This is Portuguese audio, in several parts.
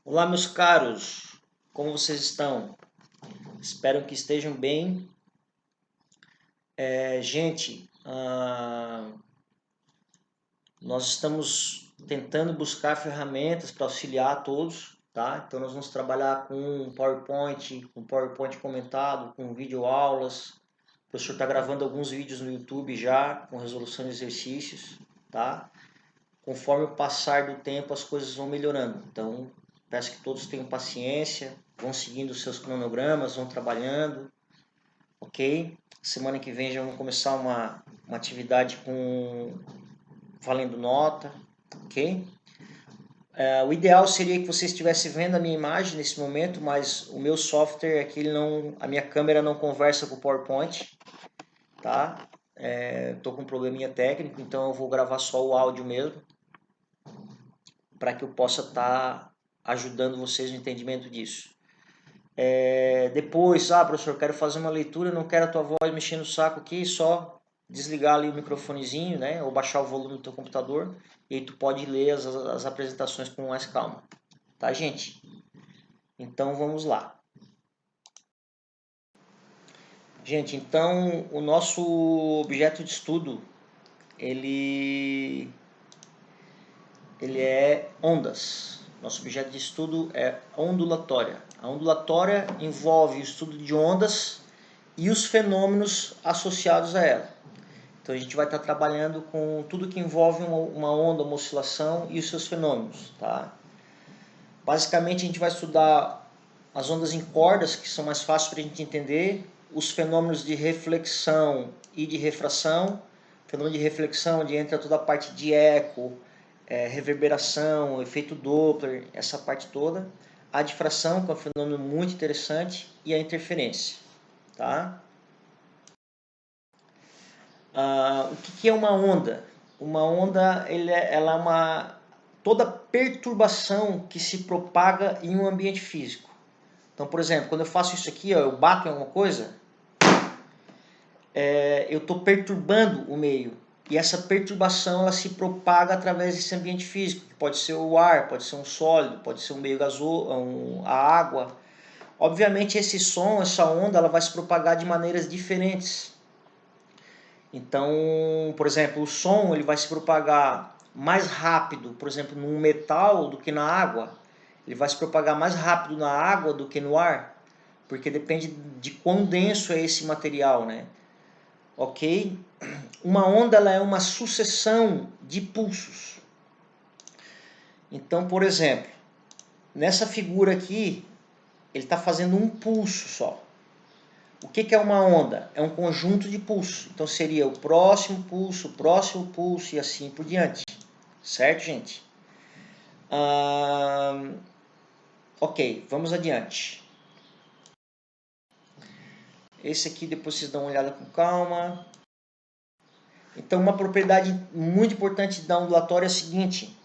Olá, meus caros, como vocês estão? Espero que estejam bem. Gente, nós estamos tentando buscar ferramentas para auxiliar a todos, tá? Então nós vamos trabalhar com PowerPoint comentado, com videoaulas. O professor está gravando alguns vídeos no YouTube já, com resolução de exercícios, tá? Conforme o passar do tempo, as coisas vão melhorando. Então, peço que todos tenham paciência, vão seguindo os seus cronogramas, vão trabalhando, ok? Semana que vem já vamos começar uma atividade com valendo nota, ok? O ideal seria que você estivesse vendo a minha imagem nesse momento, mas o meu software aqui, a minha câmera não conversa com o PowerPoint, tá? Estou com um probleminha técnico, então eu vou gravar só o áudio mesmo, para que eu possa estar ajudando vocês no entendimento disso. Depois, professor, quero fazer uma leitura, não quero a tua voz mexendo o saco aqui, só desligar ali o microfonezinho, né, ou baixar o volume do teu computador, e aí tu pode ler as apresentações com mais calma. Tá, gente? Então, vamos lá. Gente, então, o nosso objeto de estudo, ele é ondas. Nosso objeto de estudo é ondulatória. A ondulatória envolve o estudo de ondas e os fenômenos associados a ela. Então a gente vai estar trabalhando com tudo que envolve uma onda, uma oscilação e os seus fenômenos. Tá? Basicamente a gente vai estudar as ondas em cordas, que são mais fáceis para a gente entender, os fenômenos de reflexão e de refração. O fenômeno de reflexão, onde entra toda a parte de eco, reverberação, efeito Doppler, essa parte toda. A difração, que é um fenômeno muito interessante, e a interferência. Tá? O que é uma onda? Uma onda ela é toda perturbação que se propaga em um ambiente físico. Então, por exemplo, quando eu faço isso aqui, eu bato em alguma coisa, eu estou perturbando o meio. E essa perturbação ela se propaga através desse ambiente físico, que pode ser o ar, pode ser um sólido, pode ser um meio gasoso, a água. Obviamente esse som, essa onda, ela vai se propagar de maneiras diferentes. Então, por exemplo, o som ele vai se propagar mais rápido, por exemplo, num metal do que na água. Ele vai se propagar mais rápido na água do que no ar, porque depende de quão denso é esse material, né? Ok? Uma onda ela é uma sucessão de pulsos. Então, por exemplo, nessa figura aqui, ele está fazendo um pulso só. O que é uma onda? É um conjunto de pulsos. Então seria o próximo pulso e assim por diante. Certo, gente? Ok, vamos adiante. Esse aqui depois vocês dão uma olhada com calma. Então uma propriedade muito importante da ondulatória é a seguinte.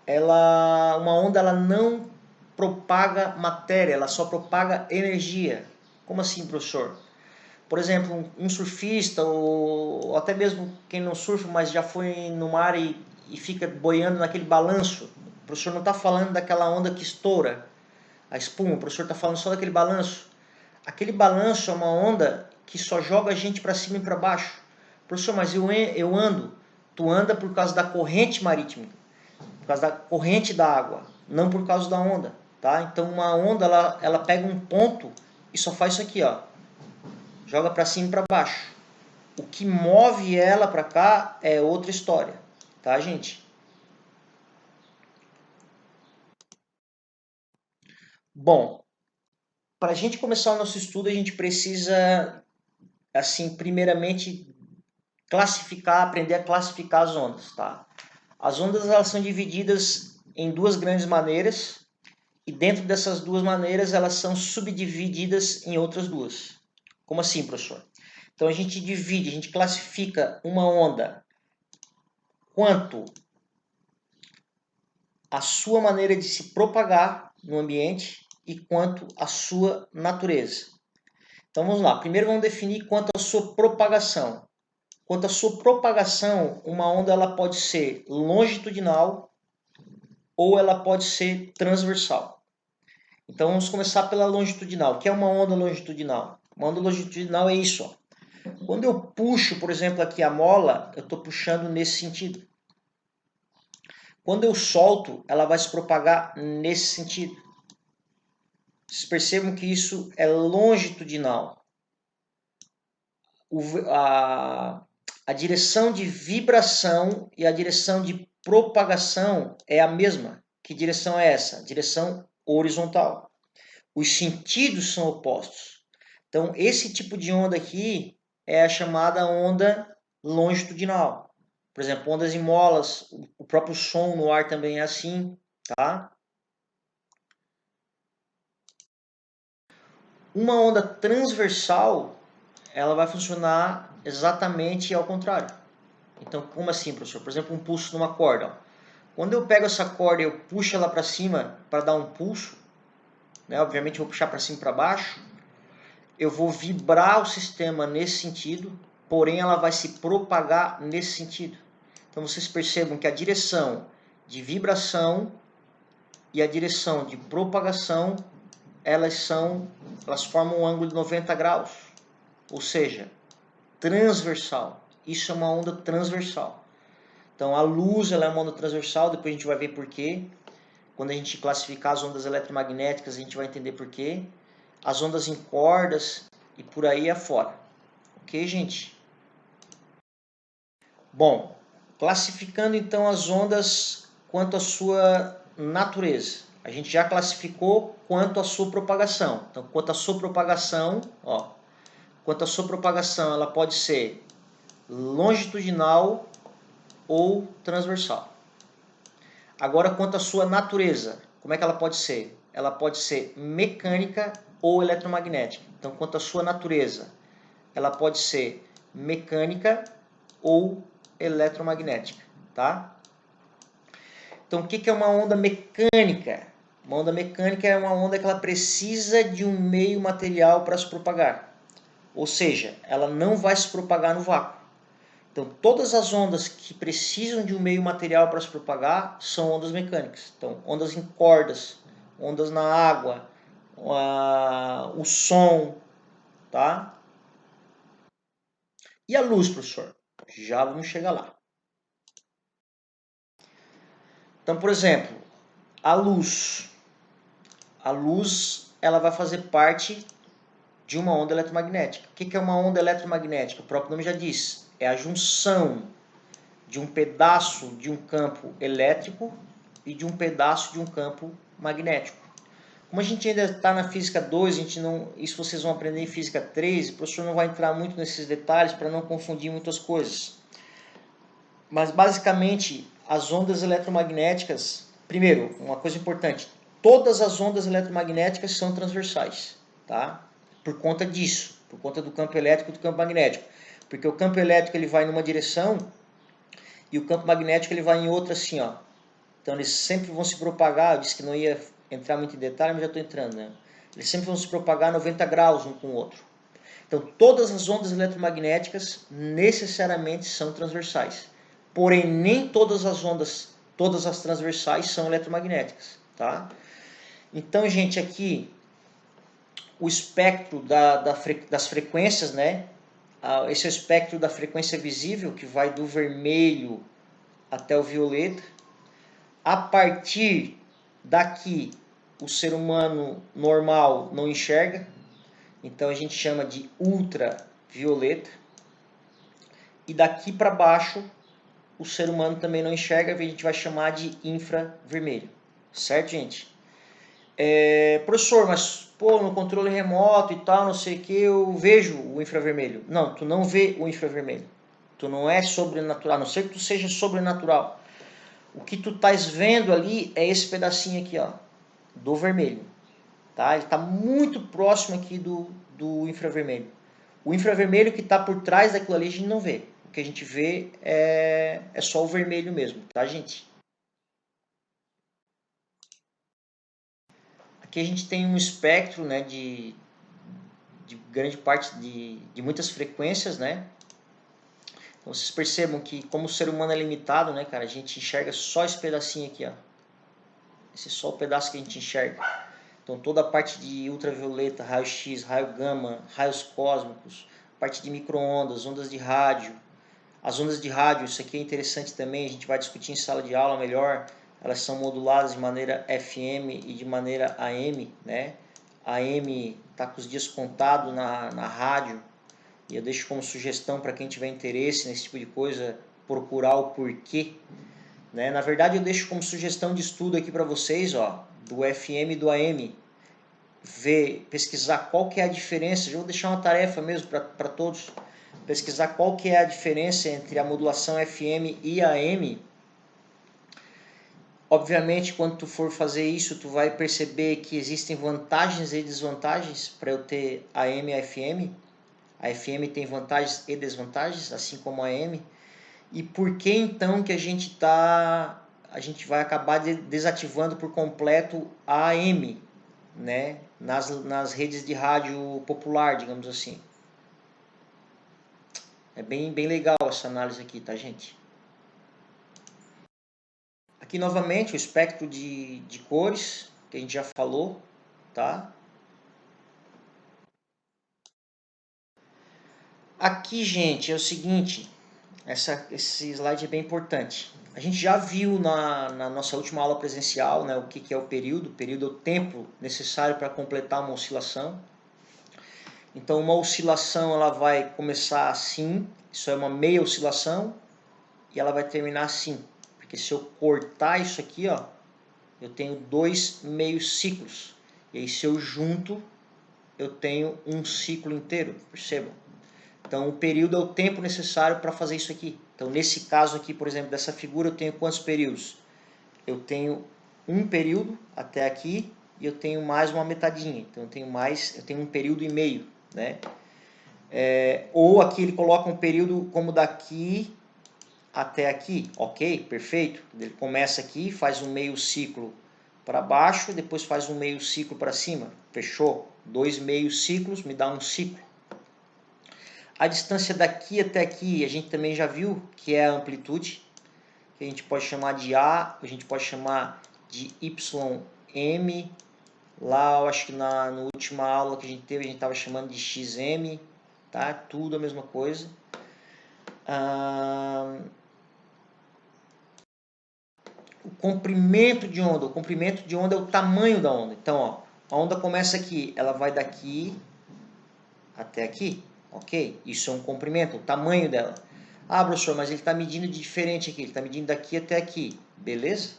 Uma onda ela não propaga matéria, ela só propaga energia. Como assim, professor? Por exemplo, um surfista, ou até mesmo quem não surfa, mas já foi no mar e fica boiando naquele balanço. O professor não está falando daquela onda que estoura a espuma, o professor está falando só daquele balanço. Aquele balanço é uma onda que só joga a gente para cima e para baixo. Professor, mas eu ando. Tu anda por causa da corrente marítima, por causa da corrente da água, não por causa da onda. Tá? Então uma onda ela pega um ponto e só faz isso aqui, ó. Joga para cima e para baixo. O que move ela para cá é outra história, tá, gente? Bom, para a gente começar o nosso estudo, a gente precisa, assim, primeiramente aprender a classificar as ondas, tá? As ondas elas são divididas em duas grandes maneiras e dentro dessas duas maneiras elas são subdivididas em outras duas. Como assim, professor? Então a gente classifica uma onda quanto a sua maneira de se propagar no ambiente e quanto a sua natureza. Então vamos lá. Primeiro vamos definir quanto à sua propagação. Quanto à sua propagação, uma onda ela pode ser longitudinal ou ela pode ser transversal. Então vamos começar pela longitudinal. O que é uma onda longitudinal? Uma onda longitudinal é isso, ó. Quando eu puxo, por exemplo, aqui a mola, eu estou puxando nesse sentido. Quando eu solto, ela vai se propagar nesse sentido. Vocês percebam que isso é longitudinal. A direção de vibração e a direção de propagação é a mesma. Que direção é essa? Direção horizontal. Os sentidos são opostos. Então, esse tipo de onda aqui é a chamada onda longitudinal. Por exemplo, ondas em molas, o próprio som no ar também é assim, tá? Uma onda transversal, ela vai funcionar exatamente ao contrário. Então, como assim, professor? Por exemplo, um pulso numa corda. Ó. Quando eu pego essa corda e eu puxo ela para cima para dar um pulso, né? Obviamente eu vou puxar para cima e para baixo, eu vou vibrar o sistema nesse sentido, porém ela vai se propagar nesse sentido. Então vocês percebam que a direção de vibração e a direção de propagação, elas formam um ângulo de 90 graus, ou seja, transversal. Isso é uma onda transversal. Então a luz ela é uma onda transversal, depois a gente vai ver por quê. Quando a gente classificar as ondas eletromagnéticas, a gente vai entender por quê. As ondas em cordas e por aí afora. Ok, gente? Bom, classificando então as ondas quanto à sua natureza. A gente já classificou quanto à sua propagação. Então, quanto à sua propagação, ó, quanto à sua propagação, ela pode ser longitudinal ou transversal. Agora, quanto à sua natureza, como é que ela pode ser? Ela pode ser mecânica ou eletromagnética. Então, quanto à sua natureza, ela pode ser mecânica ou eletromagnética, tá? Então, o que é uma onda mecânica? Uma onda mecânica é uma onda que ela precisa de um meio material para se propagar. Ou seja, ela não vai se propagar no vácuo. Então, todas as ondas que precisam de um meio material para se propagar são ondas mecânicas. Então, ondas em cordas, ondas na água, o som, tá? E a luz, professor? Já vamos chegar lá. Então, por exemplo, a luz. A luz ela vai fazer parte de uma onda eletromagnética. O que é uma onda eletromagnética? O próprio nome já diz. É a junção de um pedaço de um campo elétrico e de um pedaço de um campo magnético. Como a gente ainda está na física 2, a gente não, isso vocês vão aprender em física 3, o professor não vai entrar muito nesses detalhes para não confundir muitas coisas. Mas basicamente, as ondas eletromagnéticas, primeiro, uma coisa importante, todas as ondas eletromagnéticas são transversais, tá? Por conta disso, por conta do campo elétrico e do campo magnético. Porque o campo elétrico ele vai numa direção e o campo magnético ele vai em outra assim, ó. Então eles sempre vão se propagar, eu disse que não ia entrar muito em detalhe, mas já estou entrando, né? Eles sempre vão se propagar 90 graus um com o outro. Então todas as ondas eletromagnéticas necessariamente são transversais. Porém, nem todas as ondas, todas as transversais são eletromagnéticas, tá? Então, gente, aqui o espectro das frequências, né? Esse é o espectro da frequência visível, que vai do vermelho até o violeta. A partir daqui, o ser humano normal não enxerga, então a gente chama de ultravioleta. E daqui para baixo, o ser humano também não enxerga, a gente vai chamar de infravermelho. Certo, gente? Professor, mas pô, no controle remoto e tal, não sei o que, eu vejo o infravermelho. Não, tu não vê o infravermelho. Tu não é sobrenatural, a não ser que tu seja sobrenatural. O que tu estás vendo ali é esse pedacinho aqui, ó, do vermelho. Tá? Ele está muito próximo aqui do infravermelho. O infravermelho que está por trás daquilo ali a gente não vê. O que a gente vê é só o vermelho mesmo, tá, gente? Aqui a gente tem um espectro, né, de grande parte de muitas frequências, né? Então vocês percebam que como o ser humano é limitado, né, cara, a gente enxerga só esse pedacinho aqui, ó. Esse é só o pedaço que a gente enxerga. Então toda a parte de ultravioleta, raio-x, raio gama, raios cósmicos, parte de micro-ondas, ondas de rádio. As ondas de rádio, isso aqui é interessante também, a gente vai discutir em sala de aula melhor. Elas são moduladas de maneira FM e de maneira AM, né? AM está com os dias contados na rádio, e eu deixo como sugestão para quem tiver interesse nesse tipo de coisa, procurar o porquê. Né? Na verdade, eu deixo como sugestão de estudo aqui para vocês, ó, do FM e do AM. Pesquisar qual que é a diferença, eu vou deixar uma tarefa mesmo para todos, pesquisar qual que é a diferença entre a modulação FM e AM. Obviamente, quando tu for fazer isso, tu vai perceber que existem vantagens e desvantagens para eu ter AM e a FM. A FM tem vantagens e desvantagens, assim como a AM. E por que então que a gente vai acabar desativando por completo a AM, né? Nas redes de rádio popular, digamos assim. É bem legal essa análise aqui, tá, gente? Aqui novamente o espectro de cores, que a gente já falou, tá? Aqui, gente, é o seguinte, esse slide é bem importante. A gente já viu na nossa última aula presencial, né, o que é o período. O período é o tempo necessário para completar uma oscilação. Então, uma oscilação ela vai começar assim, isso é uma meia oscilação, e ela vai terminar assim. Porque se eu cortar isso aqui, ó, eu tenho 2 meios ciclos. E aí, se eu junto, eu tenho um ciclo inteiro, percebam? Então, o período é o tempo necessário para fazer isso aqui. Então, nesse caso aqui, por exemplo, dessa figura, eu tenho quantos períodos? Eu tenho um período até aqui e eu tenho mais uma metadinha. Então, eu tenho um período e meio, né? Ou aqui ele coloca um período como daqui até aqui, ok, perfeito. Ele começa aqui, faz um meio ciclo para baixo, depois faz um meio ciclo para cima, fechou. 2 meios ciclos me dá um ciclo. A distância daqui até aqui, a gente também já viu que é a amplitude, que a gente pode chamar de A, a gente pode chamar de YM. Lá, eu acho que na última aula que a gente teve, a gente estava chamando de XM, tá? Tudo a mesma coisa. O comprimento de onda é o tamanho da onda. Então, ó, a onda começa aqui, ela vai daqui até aqui, ok? Isso é um comprimento, o tamanho dela. Ah, professor, mas ele está medindo de diferente aqui, ele está medindo daqui até aqui, beleza?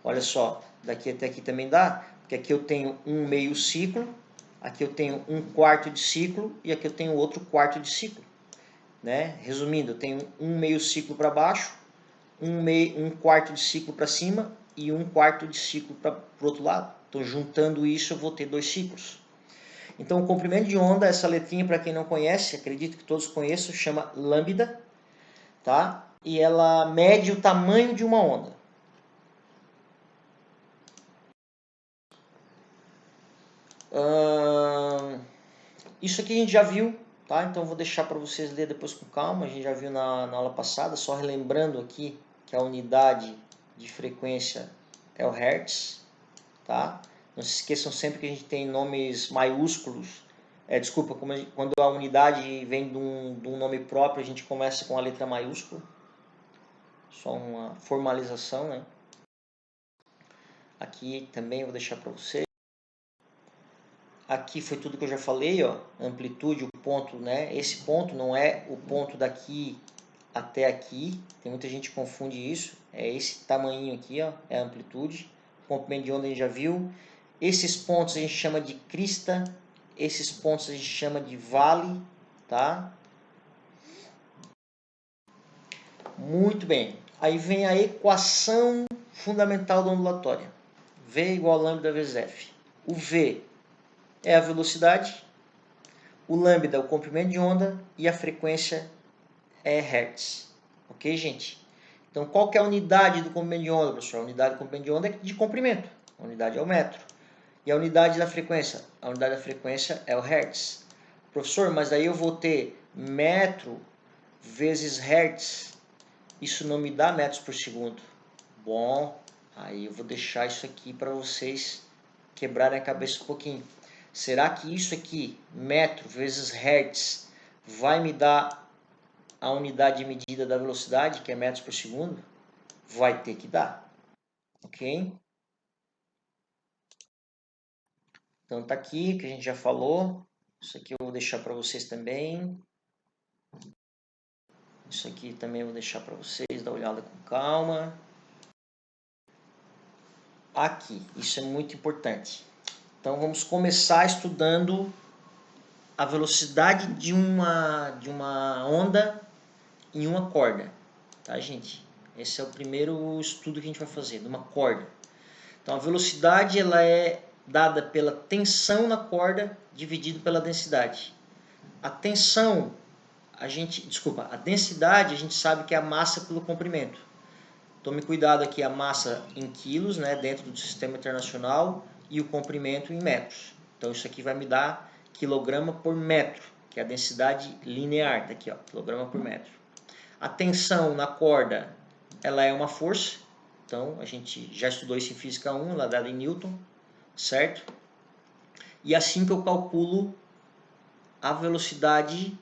Olha só, daqui até aqui também dá, porque aqui eu tenho um meio ciclo, aqui eu tenho um quarto de ciclo e aqui eu tenho outro quarto de ciclo. Né? Resumindo, eu tenho um meio ciclo para baixo, um quarto de ciclo para cima e um quarto de ciclo para o outro lado. Então, juntando isso, eu vou ter 2 ciclos. Então, o comprimento de onda, essa letrinha, para quem não conhece, acredito que todos conheçam, chama lambda, tá? E ela mede o tamanho de uma onda. Isso aqui a gente já viu, tá? Então, eu vou deixar para vocês ler depois com calma. A gente já viu na aula passada, só relembrando aqui que a unidade de frequência é o Hertz, tá? Não se esqueçam sempre que a gente tem nomes maiúsculos. Desculpa, quando a unidade vem de um nome próprio, a gente começa com a letra maiúscula. Só uma formalização, né? Aqui também vou deixar para vocês. Aqui foi tudo que eu já falei, ó. Amplitude, o ponto, né? Esse ponto não é o ponto daqui até aqui. Tem muita gente que confunde isso. É esse tamanho aqui, ó. É a amplitude. O comprimento de onda a gente já viu. Esses pontos a gente chama de crista. Esses pontos a gente chama de vale, tá? Muito bem. Aí vem a equação fundamental da ondulatória. V igual a lambda vezes F. O V é a velocidade, o lambda é o comprimento de onda e a frequência é Hertz. Ok, gente? Então, qual que é a unidade do comprimento de onda, professor? A unidade do comprimento de onda é de comprimento. A unidade é o metro. E a unidade da frequência? A unidade da frequência é o Hertz. Professor, mas daí eu vou ter metro vezes Hertz. Isso não me dá metros por segundo. Bom, aí eu vou deixar isso aqui para vocês quebrarem a cabeça um pouquinho. Será que isso aqui, metro vezes hertz, vai me dar a unidade de medida da velocidade, que é metros por segundo? Vai ter que dar, ok? Então tá aqui, que a gente já falou. Isso aqui eu vou deixar para vocês também. Isso aqui também eu vou deixar para vocês, dar uma olhada com calma. Aqui, isso é muito importante. Então vamos começar estudando a velocidade de uma onda em uma corda, tá, gente? Esse é o primeiro estudo que a gente vai fazer, de uma corda. Então a velocidade ela é dada pela tensão na corda dividido pela densidade. A tensão, a densidade a gente sabe que é a massa pelo comprimento. Tome cuidado aqui a massa em quilos, né, dentro do sistema internacional, e o comprimento em metros. Então isso aqui vai me dar quilograma por metro, que é a densidade linear, tá aqui, ó, quilograma por metro. A tensão na corda, ela é uma força. Então a gente já estudou isso em física 1, ela é dada em Newton, certo? E assim que eu calculo a velocidade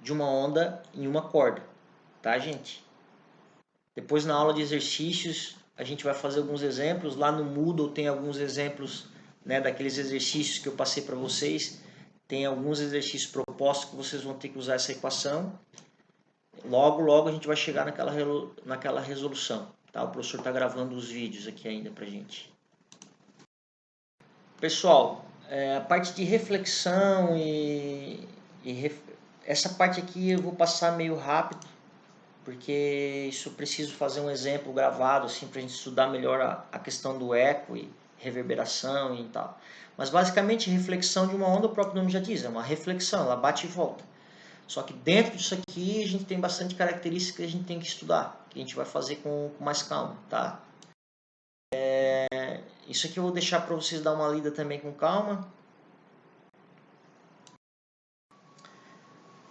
de uma onda em uma corda, tá, gente? Depois na aula de exercícios a gente vai fazer alguns exemplos. Lá no Moodle tem alguns exemplos, né, daqueles exercícios que eu passei para vocês. Tem alguns exercícios propostos que vocês vão ter que usar essa equação. Logo a gente vai chegar naquela resolução. Tá? O professor está gravando os vídeos aqui ainda para a gente. Pessoal, a parte de reflexão essa parte aqui eu vou passar meio rápido, porque isso eu preciso fazer um exemplo gravado assim, para a gente estudar melhor a questão do eco e reverberação e tal. Mas basicamente reflexão de uma onda, o próprio nome já diz, é uma reflexão, ela bate e volta. Só que dentro disso aqui a gente tem bastante características que a gente tem que estudar, que a gente vai fazer com mais calma, tá? Isso aqui eu vou deixar para vocês dar uma lida também com calma.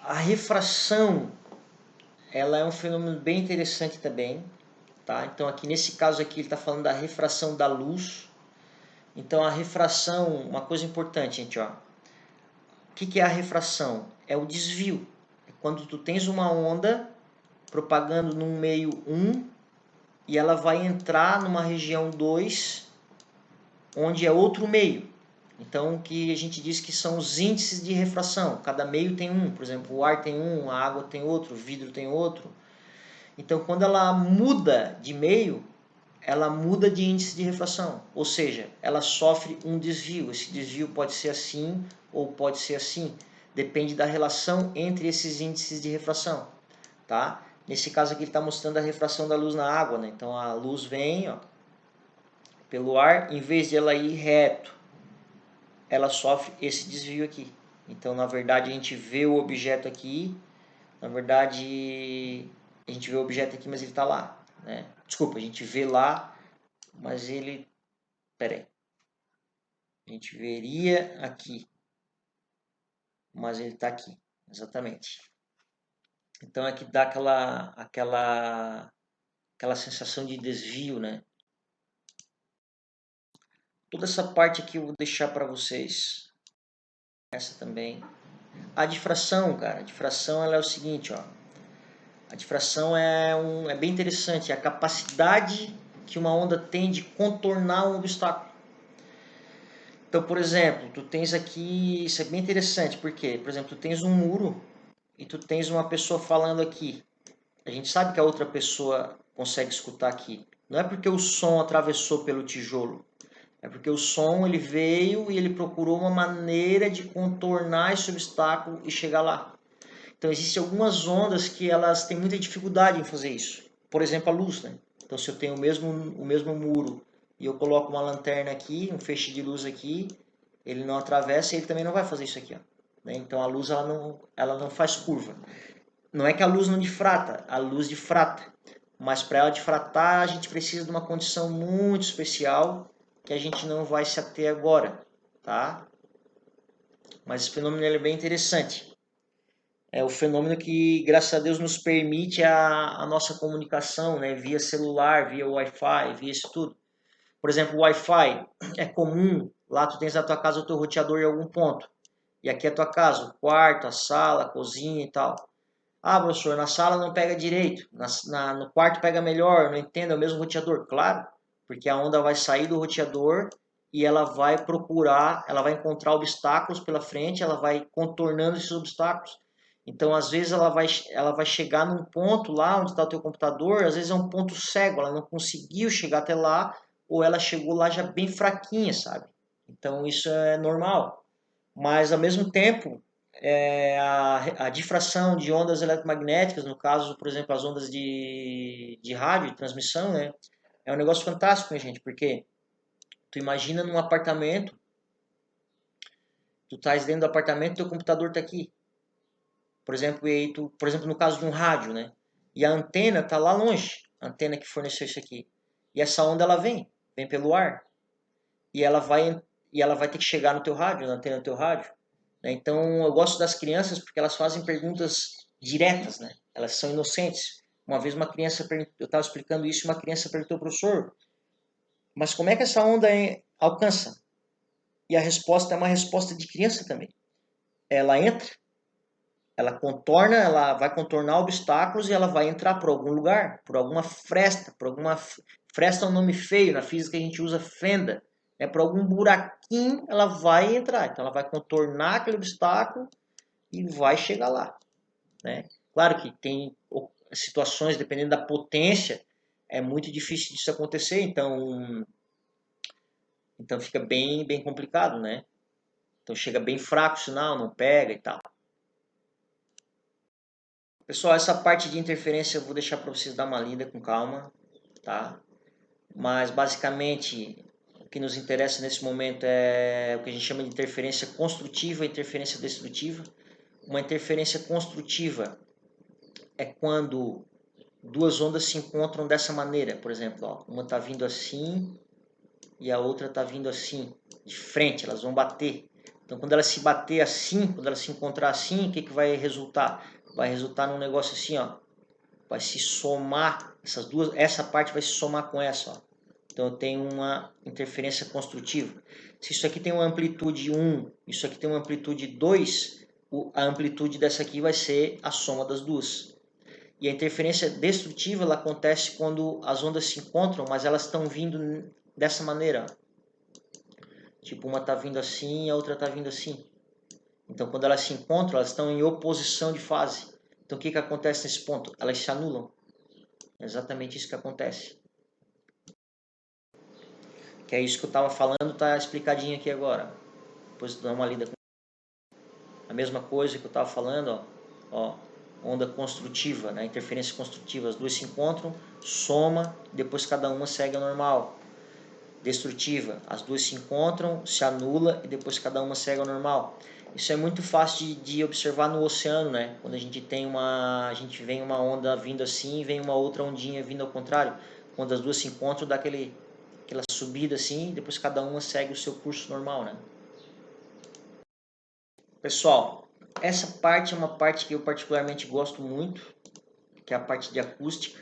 A refração, ela é um fenômeno bem interessante também, tá? Então aqui nesse caso aqui ele está falando da refração da luz. Então a refração, uma coisa importante, gente, ó. O que é a refração? É o desvio. É quando tu tens uma onda propagando num meio 1 e ela vai entrar numa região 2, onde é outro meio. Então, o que a gente diz que são os índices de refração. Cada meio tem um. Por exemplo, o ar tem um, a água tem outro, o vidro tem outro. Então, quando ela muda de meio, ela muda de índice de refração. Ou seja, ela sofre um desvio. Esse desvio pode ser assim ou pode ser assim. Depende da relação entre esses índices de refração. Tá? Nesse caso aqui ele está mostrando a refração da luz na água. Né? Então, a luz vem, ó, pelo ar, em vez de ela ir reto, ela sofre esse desvio aqui. Então, na verdade, a gente vê o objeto aqui. Na verdade, a gente vê o objeto aqui, mas ele está lá. Né? Desculpa, a gente vê lá, mas ele... Pera aí. A gente veria aqui, mas ele está aqui. Exatamente. Então, é que dá aquela sensação de desvio, né? Toda essa parte aqui eu vou deixar para vocês. Essa também. A difração, cara, a difração ela é o seguinte, ó. A difração é bem interessante, é a capacidade que uma onda tem de contornar um obstáculo. Então, por exemplo, tu tens aqui, isso é bem interessante, porque, por exemplo, tu tens um muro e tu tens uma pessoa falando aqui. A gente sabe que a outra pessoa consegue escutar aqui. Não é porque o som atravessou pelo tijolo, é porque o som ele veio e ele procurou uma maneira de contornar esse obstáculo e chegar lá. Então existem algumas ondas que elas têm muita dificuldade em fazer isso. Por exemplo, a luz, né? Então se eu tenho o mesmo muro e eu coloco uma lanterna aqui, um feixe de luz aqui, ele não atravessa e ele também não vai fazer isso aqui, ó. Né? Então a luz ela não faz curva. Não é que a luz não difrata, a luz difrata. Mas para ela difratar, a gente precisa de uma condição muito especial que a gente não vai se ater agora, tá? Mas esse fenômeno é bem interessante. É o fenômeno que, graças a Deus, nos permite a nossa comunicação, né? Via celular, via Wi-Fi, via isso tudo. Por exemplo, o Wi-Fi é comum lá tu tens na tua casa o teu roteador em algum ponto. E aqui é a tua casa, o quarto, a sala, a cozinha e tal. Ah, professor, na sala não pega direito, no quarto pega melhor, não entendo, é o mesmo roteador. Claro, porque a onda vai sair do roteador e ela vai procurar, ela vai encontrar obstáculos pela frente, ela vai contornando esses obstáculos. Então, às vezes, ela vai chegar num ponto lá onde está o teu computador, às vezes é um ponto cego, ela não conseguiu chegar até lá, ou ela chegou lá já bem fraquinha, sabe? Então, isso é normal. Mas, ao mesmo tempo, a difração de ondas eletromagnéticas, no caso, por exemplo, as ondas de rádio, de transmissão, né? É um negócio fantástico, né, gente? Porque tu imagina num apartamento, tu estás dentro do apartamento, teu computador está aqui. Por exemplo, por exemplo, no caso de um rádio, né? E a antena está lá longe, a antena que forneceu isso aqui. E essa onda ela vem pelo ar. E ela vai ter que chegar no teu rádio, na antena do teu rádio. Né? Então, eu gosto das crianças porque elas fazem perguntas diretas, né? Elas são inocentes. Uma vez uma criança, eu estava explicando isso, e uma criança perguntou ao professor, mas como é que essa onda alcança? E a resposta é uma resposta de criança também. Ela entra, ela contorna, ela vai contornar obstáculos e ela vai entrar por algum lugar, por alguma fresta, fresta é um nome feio, na física a gente usa fenda, né? Por algum buraquinho ela vai entrar, então ela vai contornar aquele obstáculo e vai chegar lá, né? Claro que tem situações, dependendo da potência, é muito difícil disso acontecer, então fica bem complicado, né? Então chega bem fraco o sinal, não pega e tal. Pessoal, essa parte de interferência eu vou deixar para vocês dar uma lida com calma, tá? Mas basicamente o que nos interessa nesse momento é o que a gente chama de interferência construtiva e interferência destrutiva. Uma interferência construtiva é quando duas ondas se encontram dessa maneira, por exemplo, ó, uma está vindo assim e a outra está vindo assim, de frente, elas vão bater. Então, quando elas se bater assim, quando elas se encontrar assim, o que, que vai resultar? Vai resultar num negócio assim, ó, vai se somar, essa parte vai se somar com essa, ó. Então, eu tenho uma interferência construtiva. Se isso aqui tem uma amplitude 1, isso aqui tem uma amplitude 2, a amplitude dessa aqui vai ser a soma das duas. E a interferência destrutiva ela acontece quando as ondas se encontram, mas elas estão vindo dessa maneira. Tipo, uma está vindo assim e a outra está vindo assim. Então, quando elas se encontram, elas estão em oposição de fase. Então, o que, que acontece nesse ponto? Elas se anulam. É exatamente isso que acontece. Que é isso que eu estava falando, está explicadinho aqui agora. Depois dá uma lida com a mesma coisa que eu estava falando, ó, onda construtiva, né? Interferência construtiva, as duas se encontram, soma, depois cada uma segue ao normal. Destrutiva, as duas se encontram, se anula e depois cada uma segue ao normal. Isso é muito fácil de observar no oceano, né? Quando a gente vem uma onda vindo assim e vem uma outra ondinha vindo ao contrário. Quando as duas se encontram, dá aquela subida assim, e depois cada uma segue o seu curso normal, né? Pessoal, essa parte é uma parte que eu particularmente gosto muito, que é a parte de acústica.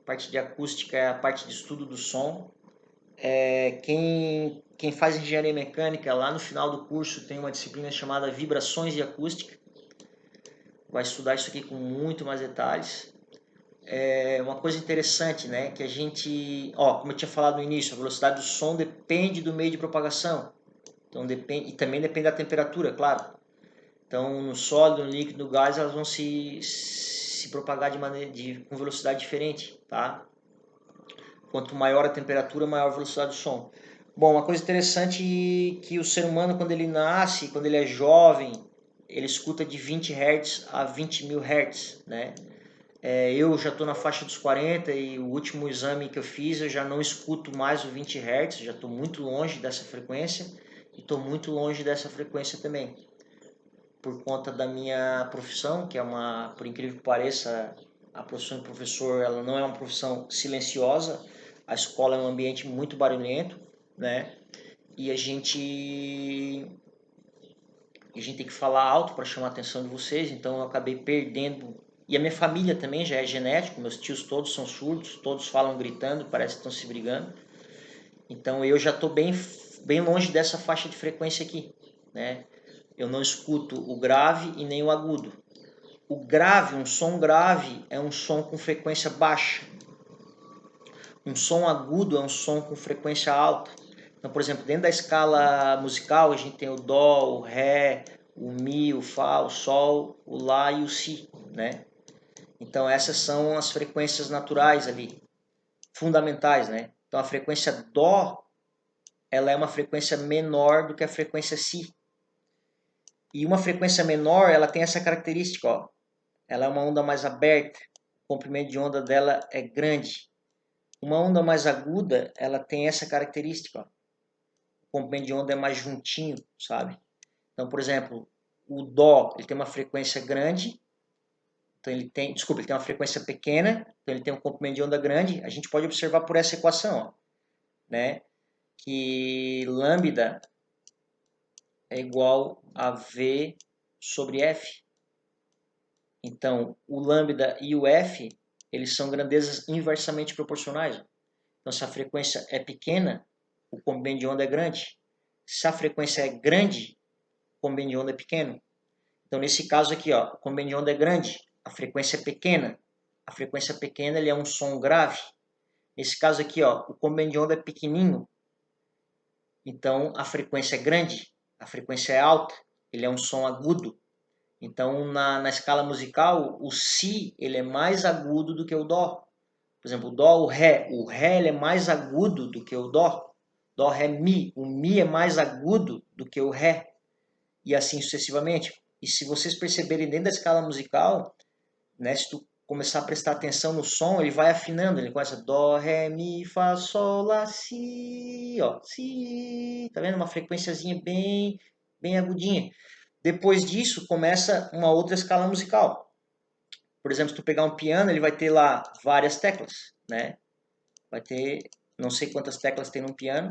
A parte de acústica é a parte de estudo do som. Quem faz engenharia mecânica, lá no final do curso tem uma disciplina chamada Vibrações de Acústica. Vai estudar isso aqui com muito mais detalhes. É uma coisa interessante, né? Que a gente, como eu tinha falado no início, a velocidade do som depende do meio de propagação. Então e também depende da temperatura, claro. Então, no sólido, no líquido, no gás, elas vão se propagar com velocidade diferente, tá? Quanto maior a temperatura, maior a velocidade do som. Bom, uma coisa interessante é que o ser humano, quando ele nasce, quando ele é jovem, ele escuta de 20 Hz a 20 mil Hz, né? Eu já estou na faixa dos 40 e o último exame que eu fiz, eu já não escuto mais o 20 Hz, já estou muito longe dessa frequência e estou muito longe dessa frequência também. Por conta da minha profissão, que é por incrível que pareça, a profissão de professor, ela não é uma profissão silenciosa, a escola é um ambiente muito barulhento, né? E a gente tem que falar alto para chamar a atenção de vocês, então eu acabei perdendo. E a minha família também já é genético, meus tios todos são surdos, todos falam gritando, parece que estão se brigando. Então eu já estou bem bem longe dessa faixa de frequência aqui, né? Eu não escuto o grave e nem o agudo. O grave, um som grave, é um som com frequência baixa. Um som agudo é um som com frequência alta. Então, por exemplo, dentro da escala musical, a gente tem o dó, o ré, o mi, o fá, o sol, o lá e o si, né? Então, essas são as frequências naturais ali, fundamentais, né? Então, a frequência dó, ela é uma frequência menor do que a frequência si. E uma frequência menor, ela tem essa característica, ó. Ela é uma onda mais aberta, o comprimento de onda dela é grande. Uma onda mais aguda, ela tem essa característica, ó. O comprimento de onda é mais juntinho, sabe? Então, por exemplo, o dó, ele tem uma frequência grande, então ele tem uma frequência pequena, então ele tem um comprimento de onda grande. A gente pode observar por essa equação, ó, né? Que lambda é igual a V sobre F. Então, o lambda e o F, eles são grandezas inversamente proporcionais. Então, se a frequência é pequena, o comprimento de onda é grande. Se a frequência é grande, o comprimento de onda é pequeno. Então, nesse caso aqui, ó, o comprimento de onda é grande, a frequência é pequena. A frequência pequena, ele é um som grave. Nesse caso aqui, ó, o comprimento de onda é pequenininho. Então, a frequência é grande, a frequência é alta, ele é um som agudo. Então, na escala musical, o si ele é mais agudo do que o dó. Por exemplo, o dó, o ré ele é mais agudo do que o dó. Dó, ré, mi. O mi é mais agudo do que o ré. E assim sucessivamente. E se vocês perceberem dentro da escala musical, né, se tu começar a prestar atenção no som, ele vai afinando. Ele começa dó, ré, mi, fá, sol, lá, si, ó, si. Tá vendo? Uma frequenciazinha bem agudinha. Depois disso, começa uma outra escala musical. Por exemplo, se tu pegar um piano, ele vai ter lá várias teclas, né? Vai ter, não sei quantas teclas tem num piano,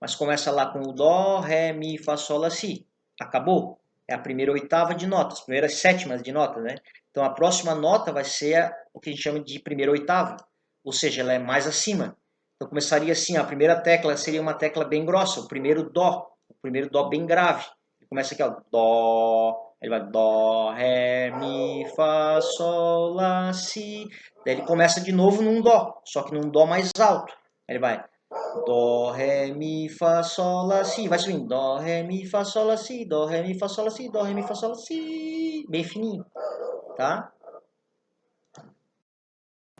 mas começa lá com o dó, ré, mi, fá, sol, lá, si. Acabou. É a primeira oitava de notas, as primeiras sétimas de notas, né? Então a próxima nota vai ser o que a gente chama de primeira oitava, ou seja, ela é mais acima. Então começaria assim, a primeira tecla seria uma tecla bem grossa, o primeiro dó bem grave. Começa aqui, ó, dó, ele vai dó, ré, mi, fá, sol, lá, si. Daí ele começa de novo num dó, só que num dó mais alto. Ele vai dó, ré, mi, fá, sol, lá, si. Vai subindo, dó, ré, mi, fá, sol, lá, si, dó, ré, mi, fá, sol, lá, si, dó, ré, mi, fá, sol, lá, si. Bem fininho, tá?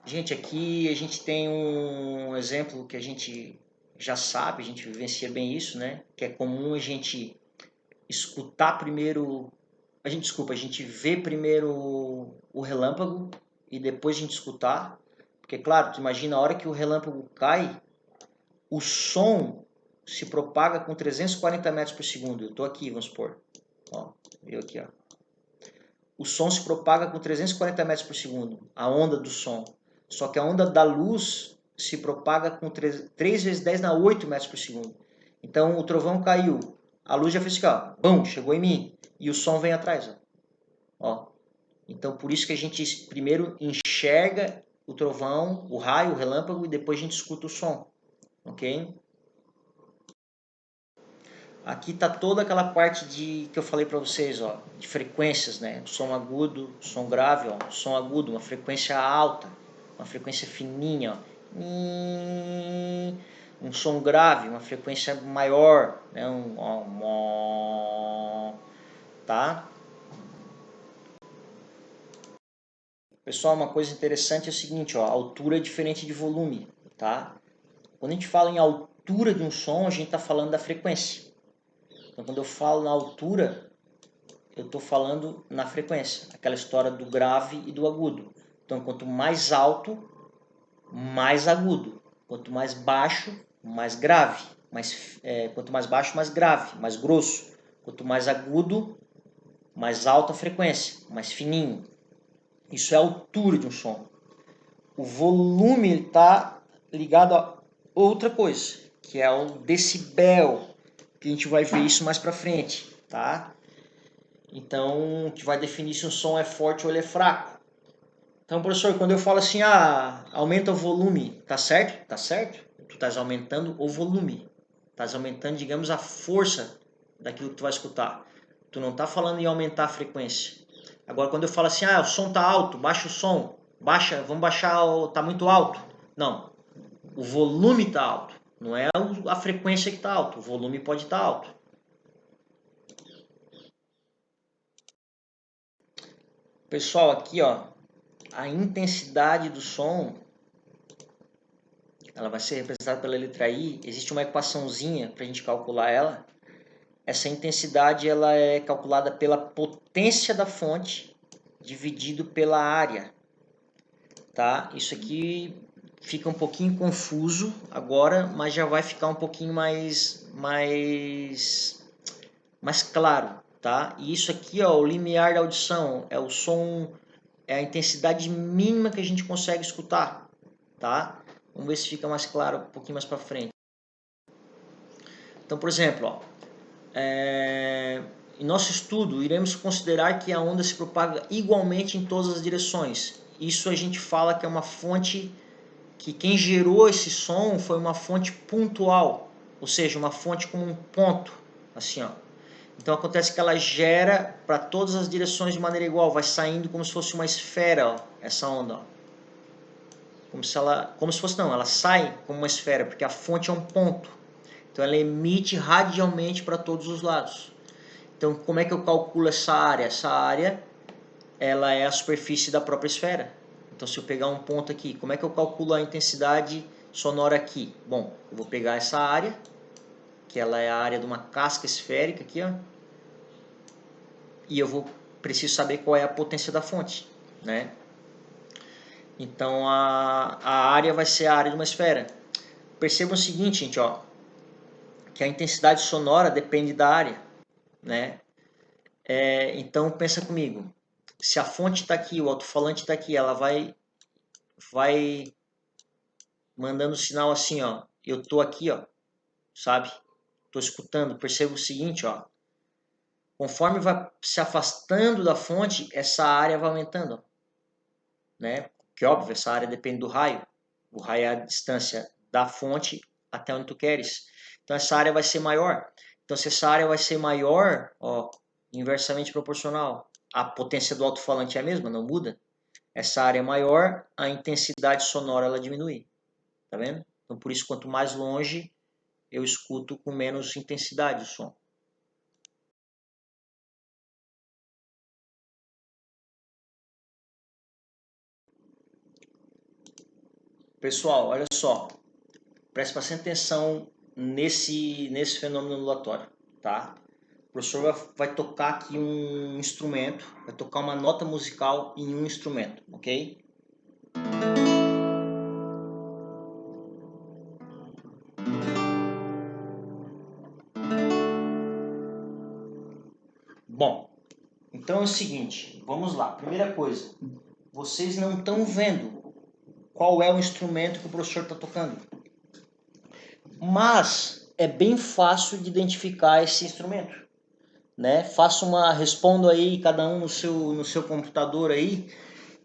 Gente, aqui a gente tem um exemplo que a gente já sabe, a gente vivencia bem isso, né? Que é comum a gente escutar primeiro, a gente vê primeiro o relâmpago e depois a gente escutar, porque claro, tu imagina a hora que o relâmpago cai, o som se propaga com 340 metros por segundo. Eu estou aqui, vamos supor, ó, eu aqui, ó. O som se propaga com 340 metros por segundo, a onda do som. Só que a onda da luz se propaga com 3 vezes 10 na 8 metros por segundo. Então o trovão caiu, a luz já fez assim, ó, bum, chegou em mim. E o som vem atrás, ó. Então por isso que a gente primeiro enxerga o trovão, o raio, o relâmpago, e depois a gente escuta o som, ok? Aqui está toda aquela parte que eu falei para vocês, ó, de frequências, né? Som agudo, som grave, ó, som agudo, uma frequência alta, uma frequência fininha, ó. Um som grave, uma frequência maior, né? Tá? Pessoal, uma coisa interessante é o seguinte, ó, altura é diferente de volume, tá? Quando a gente fala em altura de um som, a gente está falando da frequência. Então, quando eu falo na altura, eu estou falando na frequência, aquela história do grave e do agudo. Então, quanto mais alto, mais agudo. Quanto mais baixo, mais grave. Quanto mais baixo, mais grave, mais grosso. Quanto mais agudo, mais alta a frequência, mais fininho. Isso é a altura de um som. O volume está ligado a outra coisa, que é o decibel, que a gente vai ver isso mais para frente, tá? Então, que vai definir se um som é forte ou ele é fraco. Então, professor, quando eu falo assim, aumenta o volume, tá certo? Tá certo? Tu estás aumentando o volume. Estás aumentando, digamos, a força daquilo que tu vai escutar. Tu não está falando em aumentar a frequência. Agora, quando eu falo assim, o som está alto, baixa o som, vamos baixar, está muito alto. Não, o volume está alto, não é a frequência que está alto, o volume pode estar alto. Pessoal, aqui ó, a intensidade do som, ela vai ser representada pela letra I. Existe uma equaçãozinha para a gente calcular ela. Essa intensidade ela é calculada pela potência da fonte dividido pela área, tá? Isso aqui fica um pouquinho confuso agora, mas já vai ficar um pouquinho mais claro, tá? E isso aqui, ó, o limiar da audição é o som, é a intensidade mínima que a gente consegue escutar, tá? Vamos ver se fica mais claro um pouquinho mais para frente. Então, por exemplo, ó, em nosso estudo, iremos considerar que a onda se propaga igualmente em todas as direções. Isso a gente fala que é uma fonte, que quem gerou esse som foi uma fonte pontual, ou seja, uma fonte com um ponto, assim, ó. Então acontece que ela gera para todas as direções de maneira igual, vai saindo como se fosse uma esfera, ó, essa onda, ó. Como se fosse não, ela sai como uma esfera, porque a fonte é um ponto. Então ela emite radialmente para todos os lados. Então, como é que eu calculo essa área? Essa área, ela é a superfície da própria esfera. Então, se eu pegar um ponto aqui, como é que eu calculo a intensidade sonora aqui? Bom, eu vou pegar essa área, que ela é a área de uma casca esférica aqui, ó, e eu preciso saber qual é a potência da fonte, né? Então, a área vai ser a área de uma esfera. Percebam o seguinte, gente, ó, que a intensidade sonora depende da área, né? Então, pensa comigo. Se a fonte está aqui, o alto-falante está aqui, ela vai mandando sinal assim, ó. Eu tô aqui, ó, sabe? Tô escutando. Perceba o seguinte, ó. Conforme vai se afastando da fonte, essa área vai aumentando, ó, né? Que óbvio, essa área depende do raio. O raio é a distância da fonte até onde tu queres. Então essa área vai ser maior. Então se essa área vai ser maior, ó, inversamente proporcional, a potência do alto-falante é a mesma, não muda. Essa área é maior, a intensidade sonora ela diminui. Tá vendo? Então por isso quanto mais longe eu escuto com menos intensidade o som. Pessoal, olha só. Preste bastante atenção nesse fenômeno ondulatório, tá? O professor vai tocar aqui um instrumento, vai tocar uma nota musical em um instrumento, ok? Bom, então é o seguinte, vamos lá. Primeira coisa, vocês não estão vendo qual é o instrumento que o professor está tocando, mas é bem fácil de identificar esse instrumento, né? Respondo aí cada um no seu computador aí,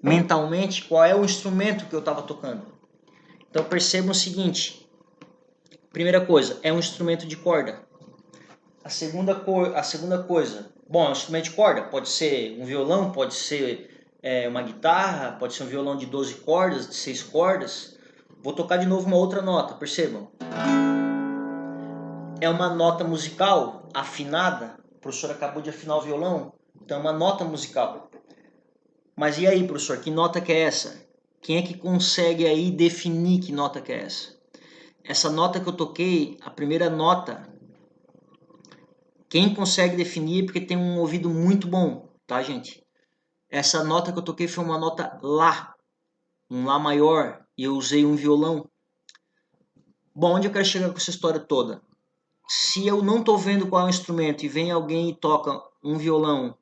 mentalmente, qual é o instrumento que eu estava tocando. Então percebam o seguinte, primeira coisa, é um instrumento de corda. A segunda coisa, bom, é um instrumento de corda, pode ser um violão, pode ser uma guitarra, pode ser um violão de 12 cordas, de 6 cordas. Vou tocar de novo uma outra nota, percebam. É uma nota musical afinada, o professor acabou de afinar o violão, então é uma nota musical. Mas e aí, professor, que nota que é essa? Quem é que consegue aí definir que nota que é essa? Essa nota que eu toquei, a primeira nota, quem consegue definir é porque tem um ouvido muito bom, tá, gente? Essa nota que eu toquei foi uma nota Lá, um Lá maior, e eu usei um violão. Bom, onde eu quero chegar com essa história toda? Se eu não estou vendo qual é o instrumento e vem alguém e toca um violão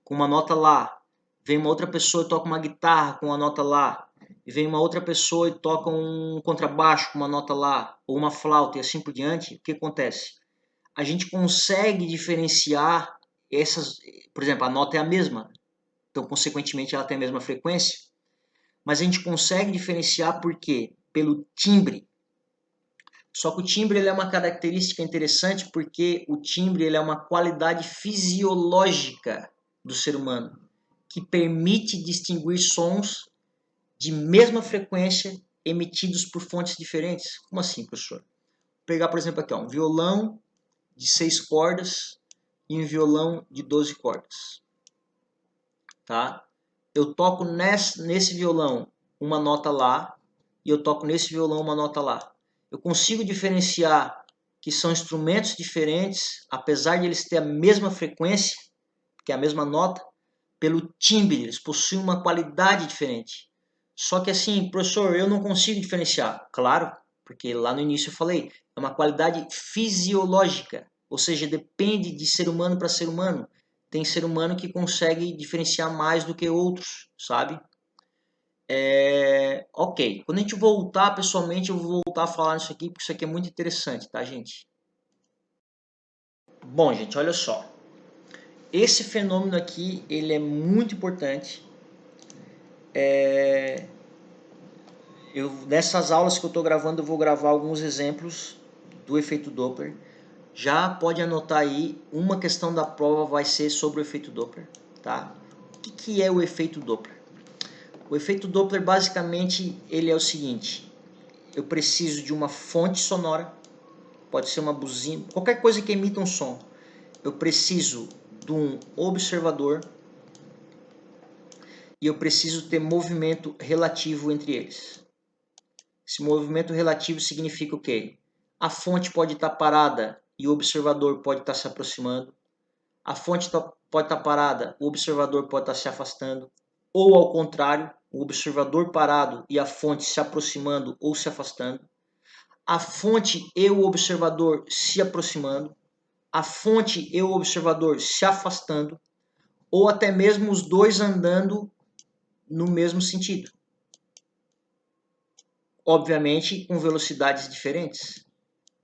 com uma nota Lá, vem uma outra pessoa e toca uma guitarra com uma nota Lá, e vem uma outra pessoa e toca um contrabaixo com uma nota Lá, ou uma flauta e assim por diante, o que acontece? A gente consegue diferenciar essas, por exemplo, a nota é a mesma, então consequentemente ela tem a mesma frequência, mas a gente consegue diferenciar por quê? Pelo timbre. Só que o timbre ele é uma característica interessante porque o timbre ele é uma qualidade fisiológica do ser humano que permite distinguir sons de mesma frequência emitidos por fontes diferentes. Como assim, professor? Vou pegar, por exemplo, aqui, ó, um violão de 6 cordas e um violão de 12 cordas. Tá? Eu toco nesse violão uma nota Lá e eu toco nesse violão uma nota Lá. Eu consigo diferenciar que são instrumentos diferentes, apesar de eles terem a mesma frequência, que é a mesma nota, pelo timbre, eles possuem uma qualidade diferente. Só que assim, professor, eu não consigo diferenciar. Claro, porque lá no início eu falei, é uma qualidade fisiológica, ou seja, depende de ser humano para ser humano. Tem ser humano que consegue diferenciar mais do que outros, sabe? Ok, quando a gente voltar pessoalmente, eu vou voltar a falar nisso aqui, porque isso aqui é muito interessante, tá, gente? Bom, gente, olha só. Esse fenômeno aqui, ele é muito importante. Nessas aulas que eu estou gravando, eu vou gravar alguns exemplos do efeito Doppler. Já pode anotar aí, uma questão da prova vai ser sobre o efeito Doppler, tá? O que é o efeito Doppler? O efeito Doppler, basicamente, ele é o seguinte. Eu preciso de uma fonte sonora, pode ser uma buzina, qualquer coisa que emita um som. Eu preciso de um observador e eu preciso ter movimento relativo entre eles. Esse movimento relativo significa o quê? A fonte pode estar parada e o observador pode estar se aproximando. A fonte pode estar parada, o observador pode estar se afastando. Ou ao contrário, o observador parado e a fonte se aproximando ou se afastando. A fonte e o observador se aproximando. A fonte e o observador se afastando. Ou até mesmo os dois andando no mesmo sentido. Obviamente com velocidades diferentes.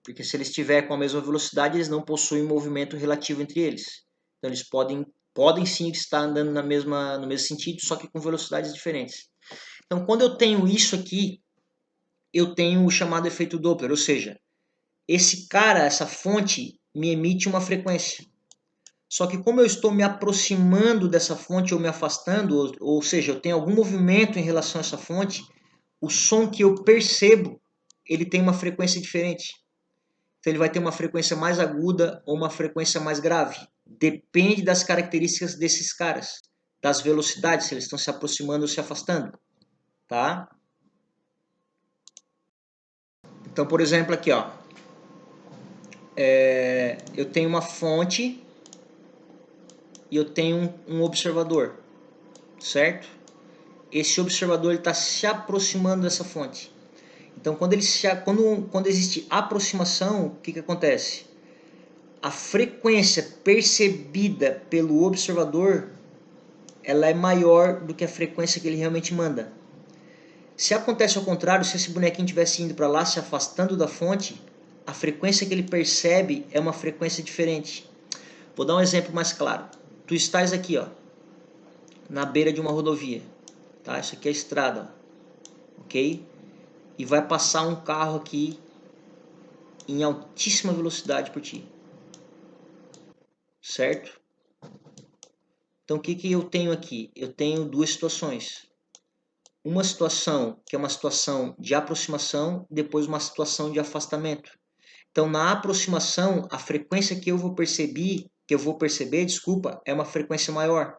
Porque se eles estiverem com a mesma velocidade, eles não possuem movimento relativo entre eles. Então eles podem sim estar andando no mesmo sentido, só que com velocidades diferentes. Então quando eu tenho isso aqui, eu tenho o chamado efeito Doppler, ou seja, esse cara, essa fonte, me emite uma frequência. Só que como eu estou me aproximando dessa fonte ou me afastando, ou seja, eu tenho algum movimento em relação a essa fonte, o som que eu percebo, ele tem uma frequência diferente. Então ele vai ter uma frequência mais aguda ou uma frequência mais grave. Depende das características desses caras, das velocidades, se eles estão se aproximando ou se afastando, tá? Então, por exemplo, aqui, ó, eu tenho uma fonte e eu tenho um observador, certo? Esse observador está se aproximando dessa fonte. Então, quando existe aproximação, o que acontece? A frequência percebida pelo observador ela é maior do que a frequência que ele realmente manda. Se acontece ao contrário, se esse bonequinho estivesse indo para lá, se afastando da fonte, a frequência que ele percebe é uma frequência diferente. Vou dar um exemplo mais claro. Tu estás aqui, ó, na beira de uma rodovia, tá? Isso aqui é a estrada, ó, ok? E vai passar um carro aqui em altíssima velocidade por ti, certo? Então o que eu tenho aqui? Eu tenho duas situações. Uma situação que é uma situação de aproximação, depois uma situação de afastamento. Então, na aproximação, a frequência que eu vou perceber, desculpa, é uma frequência maior.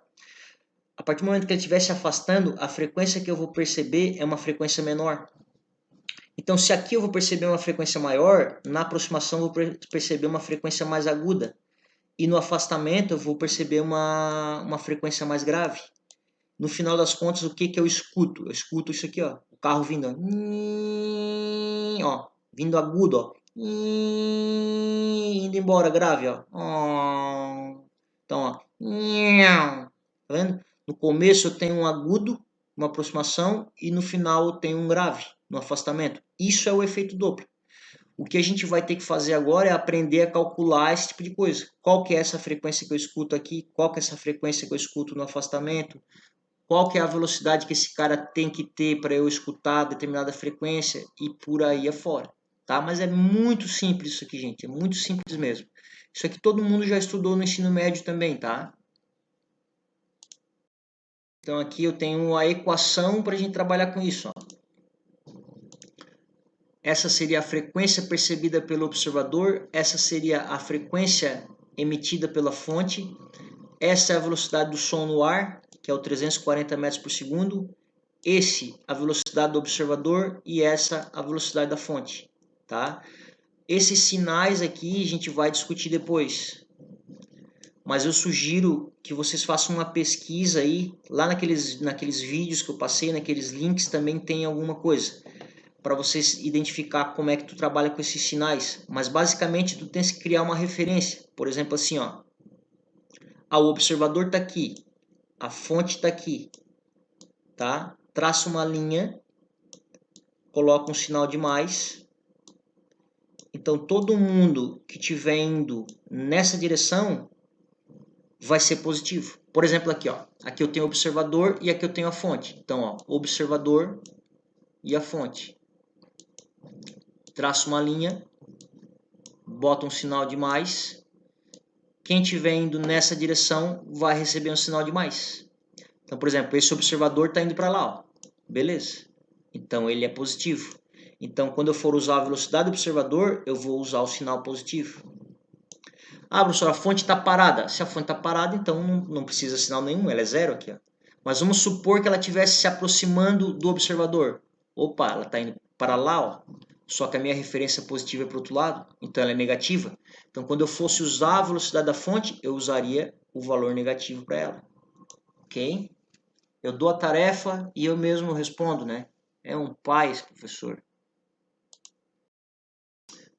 A partir do momento que ele estiver se afastando, a frequência que eu vou perceber é uma frequência menor. Então, se aqui eu vou perceber uma frequência maior, na aproximação eu vou perceber uma frequência mais aguda. E no afastamento eu vou perceber uma frequência mais grave. No final das contas, o que eu escuto? Eu escuto isso aqui, ó, o carro vindo, ó, vindo agudo, ó, indo embora, grave, ó. Então, ó, tá vendo? No começo eu tenho um agudo, uma aproximação, e no final eu tenho um grave, no afastamento. Isso é o efeito Doppler. O que a gente vai ter que fazer agora é aprender a calcular esse tipo de coisa. Qual que é essa frequência que eu escuto aqui? Qual que é essa frequência que eu escuto no afastamento? Qual que é a velocidade que esse cara tem que ter para eu escutar determinada frequência e por aí afora. tá? Mas é muito simples isso aqui, gente, é muito simples mesmo. Isso aqui todo mundo já estudou no ensino médio também, tá? Então aqui eu tenho a equação para a gente trabalhar com isso, ó. Essa seria a frequência percebida pelo observador, essa seria a frequência emitida pela fonte, essa é a velocidade do som no ar, que é o 340 metros por segundo, esse a velocidade do observador e essa a velocidade da fonte, tá? Esses sinais aqui a gente vai discutir depois, mas eu sugiro que vocês façam uma pesquisa aí, lá naqueles vídeos que eu passei, naqueles links também tem alguma coisa, para vocês identificar como é que tu trabalha com esses sinais, mas basicamente tu tens que criar uma referência, por exemplo assim, ó, o observador está aqui, a fonte está aqui, tá? Traça uma linha, coloca um sinal de mais. Então todo mundo que estiver indo nessa direção vai ser positivo. Por exemplo, aqui, ó, aqui eu tenho o observador e aqui eu tenho a fonte. Então, ó, observador e a fonte. Traço uma linha, bota um sinal de mais. Quem estiver indo nessa direção vai receber um sinal de mais. Então, por exemplo, esse observador está indo para lá, ó. Beleza? Então ele é positivo. Então, quando eu for usar a velocidade do observador, eu vou usar o sinal positivo. Ah, professor, a fonte está parada. Se a fonte está parada, então não precisa sinal nenhum, ela é zero aqui, ó. Mas vamos supor que ela estivesse se aproximando do observador. Opa, ela está indo para lá, ó. Só que a minha referência positiva é para o outro lado, então ela é negativa. Então, quando eu fosse usar a velocidade da fonte, eu usaria o valor negativo para ela. Ok? Eu dou a tarefa e eu mesmo respondo, né? É um pai esse professor.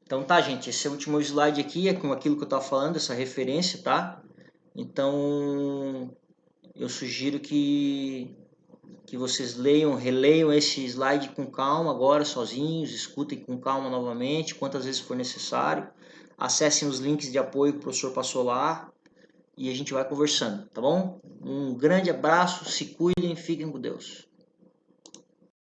Então tá, gente, esse é o último slide aqui, é com aquilo que eu estava falando, essa referência, tá? Então, eu sugiro que vocês leiam, releiam esse slide com calma agora, sozinhos, escutem com calma novamente, quantas vezes for necessário. Acessem os links de apoio que o professor passou lá e a gente vai conversando, tá bom? Um grande abraço, se cuidem, fiquem com Deus.